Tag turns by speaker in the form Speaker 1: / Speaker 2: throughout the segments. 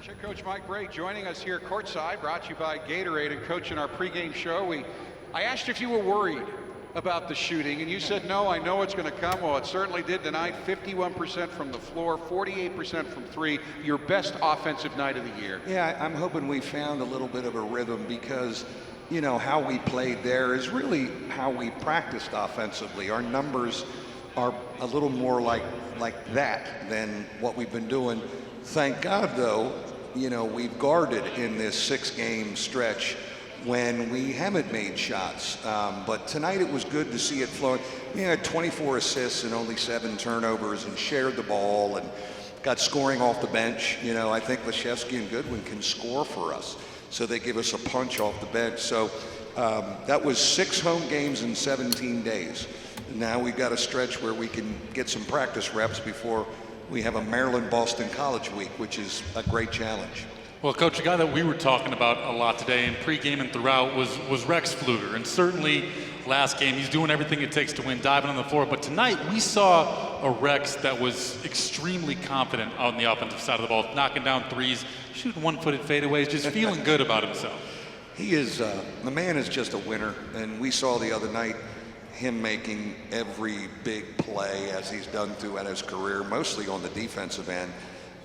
Speaker 1: Head coach Mike Brey joining us here courtside, brought to you by Gatorade. And coach, in our pregame show, I asked if you were worried about the shooting, and you said no, I know it's going to come. Well, it certainly did tonight. 51% from the floor, 48% from three. Your best offensive night of the year.
Speaker 2: Yeah, I'm hoping we found a little bit of a rhythm because, you know, how we played there is really how we practiced offensively. Our numbers are a little more like that than what we've been doing. Thank God, though, you know, we've guarded in this 6-game stretch when we haven't made shots. But tonight it was good to see it flowing. We had 24 assists and only 7 turnovers and shared the ball and got scoring off the bench. You know, I think Leshevsky and Goodwin can score for us, so they give us a punch off the bench. So that was 6 home games in 17 days. Now we've got a stretch where we can get some practice reps before we have a Maryland-Boston College week, which is a great challenge.
Speaker 3: Well, Coach, a guy that we were talking about a lot today in pregame and throughout was Rex Pfluger. And certainly last game, he's doing everything it takes to win, diving on the floor. But tonight, we saw a Rex that was extremely confident on the offensive side of the ball, knocking down threes, shooting one-footed fadeaways, just feeling good about himself.
Speaker 2: He is, the man is just a winner. And we saw the other night him making every big play as he's done throughout his career, mostly on the defensive end.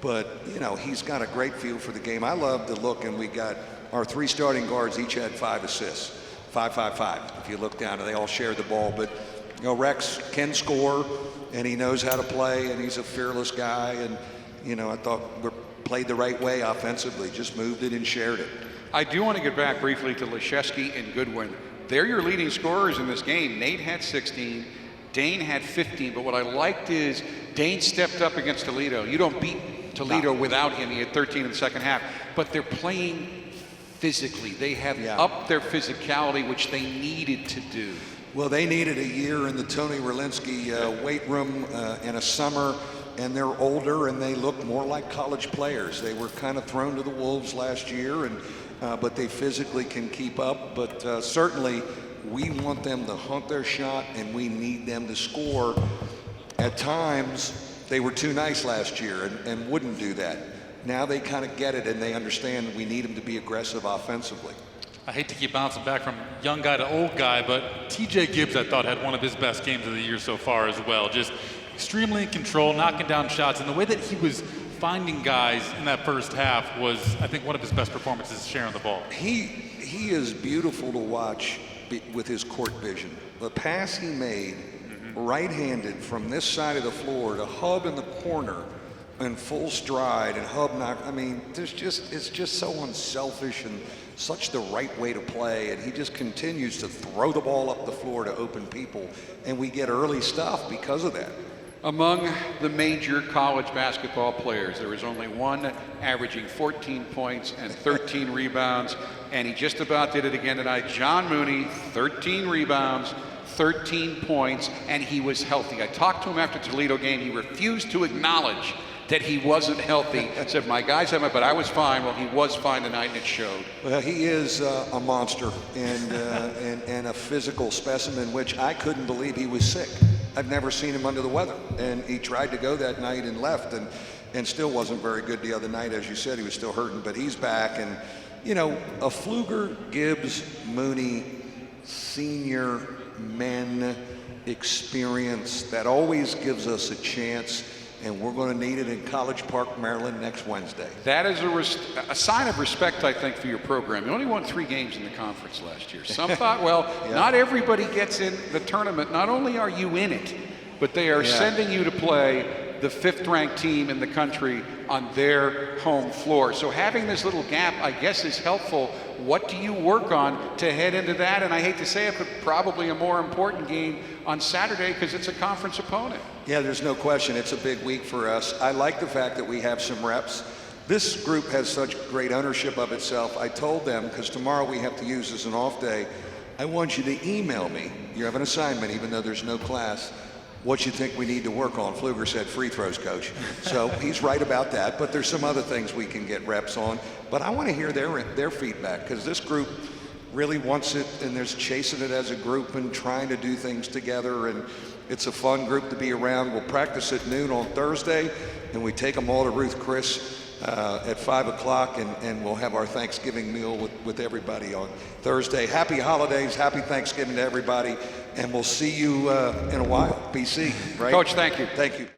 Speaker 2: But, you know, he's got a great feel for the game. I love the look, and we got our 3 starting guards, each had 5 assists. 5-5-5. If you look down, they all shared the ball. But, you know, Rex can score, and he knows how to play, and he's a fearless guy. And, you know, I thought we played the right way offensively, just moved it and shared it.
Speaker 1: I do want to get back briefly to Leshevsky and Goodwin. They're your leading scorers in this game. Nate had 16, Dane had 15, but what I liked is Dane stepped up against Toledo. You don't beat Toledo without him. He had 13 in the second half, but they're playing physically. They have upped their physicality, which they needed to do.
Speaker 2: Well, they needed a year in the Tony Werlinski weight room and a summer, and they're older and they look more like college players. They were kind of thrown to the wolves last year, and but they physically can keep up. But certainly we want them to hunt their shot, and we need them to score. At times, they were too nice last year and wouldn't do that. Now they kind of get it, and they understand we need them to be aggressive offensively.
Speaker 3: I hate to keep bouncing back from young guy to old guy, but TJ Gibbs, I thought, had one of his best games of the year so far as well. Just extremely in control, knocking down shots, and the way that he was finding guys in that first half was, I think, one of his best performances sharing the ball.
Speaker 2: He is beautiful to watch with his court vision. The pass he made, right-handed from this side of the floor to Hub in the corner in full stride, and Hub knocked. I mean, it's just so unselfish and such the right way to play, and he just continues to throw the ball up the floor to open people, and we get early stuff because of that.
Speaker 1: Among the major college basketball players, there is only one averaging 14 points and 13 rebounds, and he just about did it again tonight. John Mooney, 13 rebounds, 13 points, and he was healthy. I talked to him after the Toledo game. He refused to acknowledge that he wasn't healthy. I said, my guys haven't, but I was fine. Well, he was fine tonight, and it showed.
Speaker 2: Well, he is a monster and a physical specimen, which I couldn't believe he was sick. I've never seen him under the weather, and he tried to go that night and left, and still wasn't very good the other night. As you said, he was still hurting, but he's back. And, you know, a Pfluger, Gibbs, Mooney, senior men experience, that always gives us a chance, and we're going to need it in College Park, Maryland next Wednesday.
Speaker 1: That is a sign of respect, I think, for your program. You only won 3 games in the conference last year. Some thought, well, not everybody gets in the tournament. Not only are you in it, but they are sending you to play the 5th-ranked team in the country on their home floor. So having this little gap, I guess, is helpful. What do you work on to head into that? And I hate to say it, but probably a more important game on Saturday because it's a conference opponent.
Speaker 2: Yeah, there's no question. It's a big week for us. I like the fact that we have some reps. This group has such great ownership of itself. I told them, because tomorrow we have to use as an off day, I want you to email me. You have an assignment, even though there's no class, what you think we need to work on. Pfluger said free throws, coach. So he's right about that, but there's some other things we can get reps on. But I want to hear their feedback, because this group really wants it, and they're chasing it as a group and trying to do things together, and it's a fun group to be around. We'll practice at noon on Thursday, and we take them all to Ruth Chris at 5 o'clock, and we'll have our Thanksgiving meal with everybody on Thursday. Happy holidays, happy Thanksgiving to everybody, and we'll see you in a while. BC, right?
Speaker 1: Coach, thank you.
Speaker 2: Thank you.